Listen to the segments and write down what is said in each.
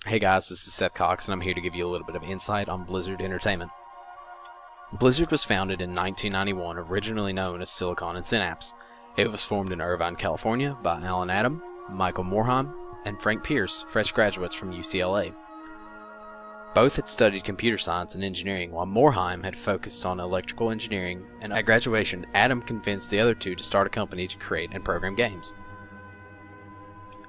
Hey guys, this is Seth Cox and I'm here to give you a little bit of insight on Blizzard Entertainment. Blizzard was founded in 1991, originally known as Silicon and Synapse. It was formed in Irvine, California by Alan Adam, Michael Morheim, and Frank Pierce, fresh graduates from UCLA. Both had studied computer science and engineering, while Morheim had focused on electrical engineering, and at graduation, Adam convinced the other two to start a company to create and program games.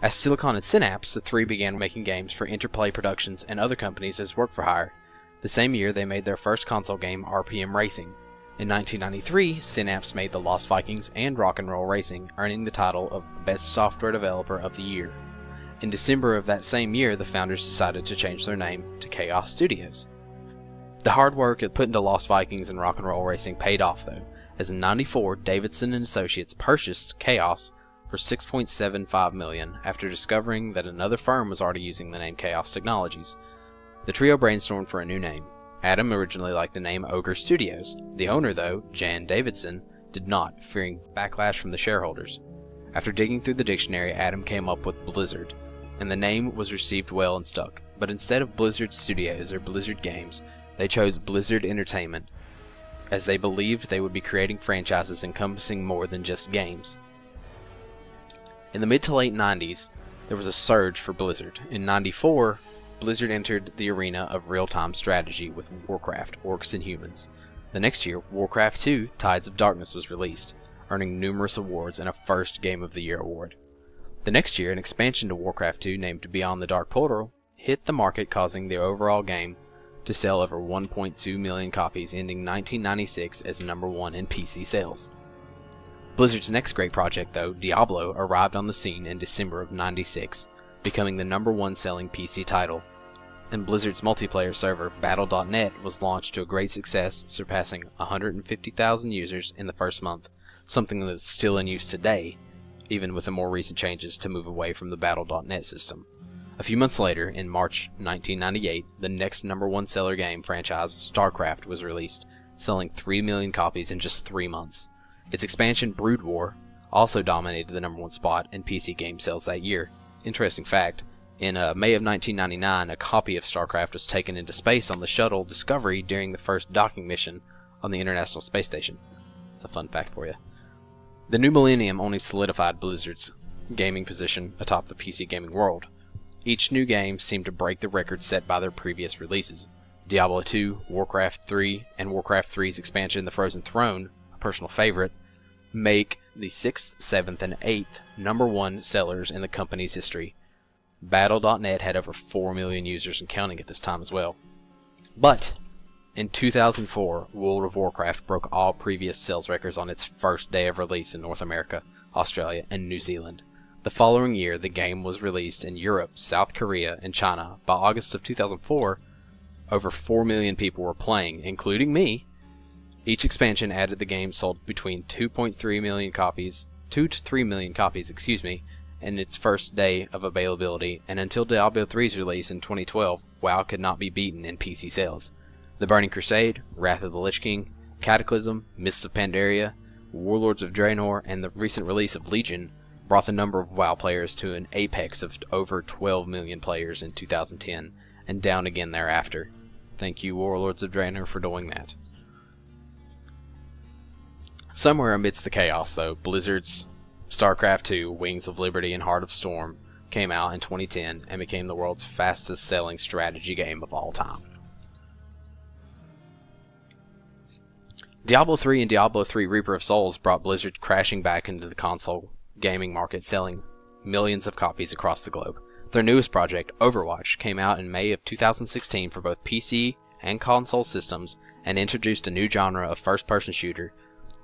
As Silicon and Synapse, the three began making games for Interplay Productions and other companies as work for hire. The same year, they made their first console game, RPM Racing. In 1993, Synapse made The Lost Vikings and Rock 'n' Roll Racing, earning the title of Best Software Developer of the Year. In December of that same year, the founders decided to change their name to Chaos Studios. The hard work put into Lost Vikings and Rock 'n' Roll Racing paid off though, as in '94, Davidson and Associates purchased Chaos for $6.75 million after discovering that another firm was already using the name Chaos Technologies. The trio brainstormed for a new name. Adam originally liked the name Ogre Studios. The owner, though, Jan Davidson, did not, fearing backlash from the shareholders. After digging through the dictionary, Adam came up with Blizzard, and the name was received well and stuck. But instead of Blizzard Studios or Blizzard Games, they chose Blizzard Entertainment, as they believed they would be creating franchises encompassing more than just games. In the mid to late 90s, there was a surge for Blizzard. In '94, Blizzard entered the arena of real-time strategy with Warcraft: Orcs and Humans. The next year, Warcraft 2: Tides of Darkness was released, earning numerous awards and a first Game of the Year award. The next year, an expansion to Warcraft 2 named Beyond the Dark Portal hit the market, causing the overall game to sell over 1.2 million copies, ending 1996 as #1 in PC sales. Blizzard's next great project, though, Diablo, arrived on the scene in December of '96, becoming the #1 selling PC title. And Blizzard's multiplayer server, Battle.net, was launched to a great success, surpassing 150,000 users in the first month, something that is still in use today, even with the more recent changes to move away from the Battle.net system. A few months later, in March 1998, the next #1 seller game franchise, StarCraft, was released, selling 3 million copies in just 3 months. Its expansion, Brood War, also dominated the #1 spot in PC game sales that year. Interesting fact, in May of 1999, a copy of StarCraft was taken into space on the shuttle Discovery during the first docking mission on the International Space Station. It's a fun fact for you. The new millennium only solidified Blizzard's gaming position atop the PC gaming world. Each new game seemed to break the record set by their previous releases. Diablo 2, Warcraft 3, and Warcraft 3's expansion, The Frozen Throne, a personal favorite, make the 6th, 7th, and 8th #1 sellers in the company's history. Battle.net had over 4 million users and counting at this time as well. But in 2004, World of Warcraft broke all previous sales records on its first day of release in North America, Australia, and New Zealand. The following year, the game was released in Europe, South Korea, and China. By August of 2004, over 4 million people were playing, including me. Each expansion added the game sold between 2 to 3 million copies, in its first day of availability, and until Diablo 3's release in 2012, WoW could not be beaten in PC sales. The Burning Crusade, Wrath of the Lich King, Cataclysm, Mists of Pandaria, Warlords of Draenor, and the recent release of Legion brought the number of WoW players to an apex of over 12 million players in 2010, and down again thereafter. Thank you, Warlords of Draenor, for doing that. Somewhere amidst the chaos, though, Blizzard's StarCraft 2, Wings of Liberty, and Heart of Storm came out in 2010 and became the world's fastest-selling strategy game of all time. Diablo 3 and Diablo 3 Reaper of Souls brought Blizzard crashing back into the console gaming market, selling millions of copies across the globe. Their newest project, Overwatch, came out in May of 2016 for both PC and console systems and introduced a new genre of first-person shooter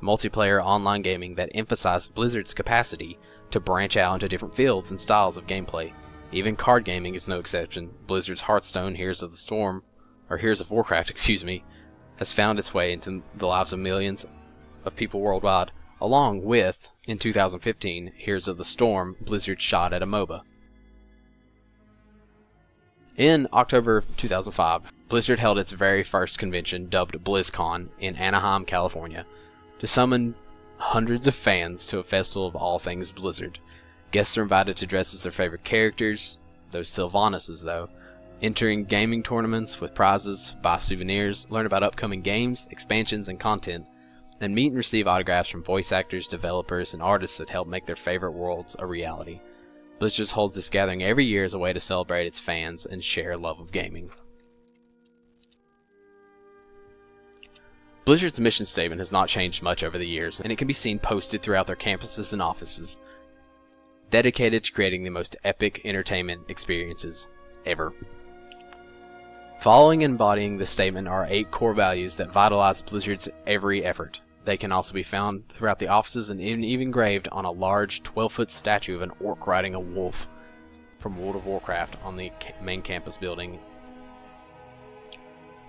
multiplayer online gaming that emphasized Blizzard's capacity to branch out into different fields and styles of gameplay. Even card gaming is no exception. Blizzard's Hearthstone, Heroes of Warcraft, has found its way into the lives of millions of people worldwide, along with, in 2015, Heroes of the Storm, Blizzard's shot at a MOBA. In October 2005, Blizzard held its very first convention, dubbed BlizzCon, in Anaheim, California, to summon hundreds of fans to a festival of all things Blizzard. Guests are invited to dress as their favorite characters, those Sylvanuses though, Entering gaming tournaments with prizes, buy souvenirs, learn about upcoming games, expansions, and content, and meet and receive autographs from voice actors, developers, and artists that help make their favorite worlds a reality. Blizzard holds this gathering every year as a way to celebrate its fans and share love of gaming. Blizzard's mission statement has not changed much over the years, and it can be seen posted throughout their campuses and offices, dedicated to creating the most epic entertainment experiences ever. Following and embodying this statement are 8 core values that vitalize Blizzard's every effort. They can also be found throughout the offices and even engraved on a large 12-foot statue of an orc riding a wolf from World of Warcraft on the main campus building.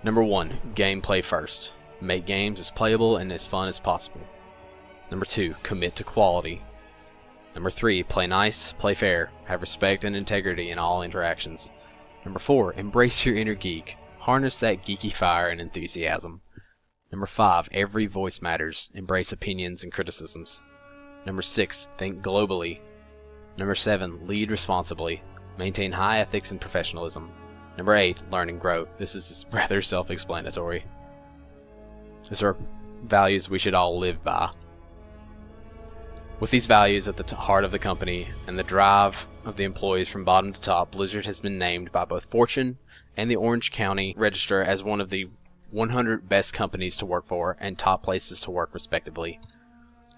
Number 1. Gameplay first. Make games as playable and as fun as possible. Number 2. Commit to quality. Number 3. Play nice, play fair, have respect and integrity in all interactions. Number 4. Embrace your inner geek. Harness that geeky fire and enthusiasm. Number 5. Every voice matters. Embrace opinions and criticisms. Number 6. Think globally. Number 7. Lead responsibly. Maintain high ethics and professionalism. Number 8. Learn and grow. This is rather self-explanatory. These are values we should all live by. With these values at the heart of the company and the drive of the employees from bottom to top, Blizzard has been named by both Fortune and the Orange County Register as one of the 100 best companies to work for and top places to work respectively.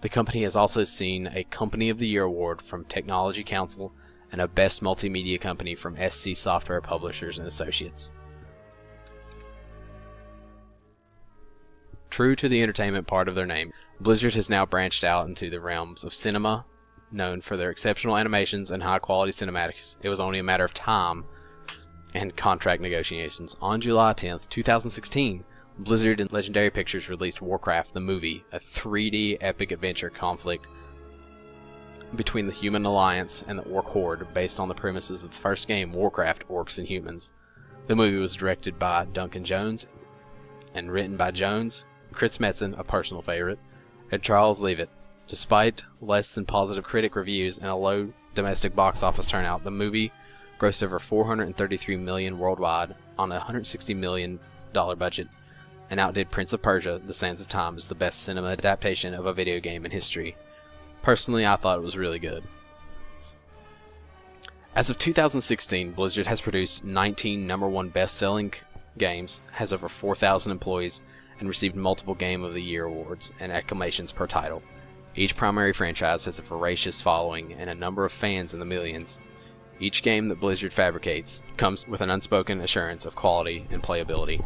The company has also seen a Company of the Year award from Technology Council and a Best Multimedia Company from SC Software Publishers and Associates. True to the entertainment part of their name, Blizzard has now branched out into the realms of cinema, known for their exceptional animations and high-quality cinematics. It was only a matter of time and contract negotiations. On July 10th, 2016, Blizzard and Legendary Pictures released Warcraft the Movie, a 3D epic adventure conflict between the Human Alliance and the Orc Horde based on the premises of the first game, Warcraft: Orcs and Humans. The movie was directed by Duncan Jones and written by Jones, Chris Metzen, a personal favorite, and Charles Leavitt. Despite less than positive critic reviews and a low domestic box office turnout, the movie grossed over $433 million worldwide on a $160 million budget and outdid Prince of Persia: The Sands of Time as the best cinema adaptation of a video game in history. Personally, I thought it was really good. As of 2016, Blizzard has produced 19 #1 best-selling games, has over 4,000 employees, and received multiple Game of the Year awards and acclamations per title. Each primary franchise has a voracious following and a number of fans in the millions. Each game that Blizzard fabricates comes with an unspoken assurance of quality and playability.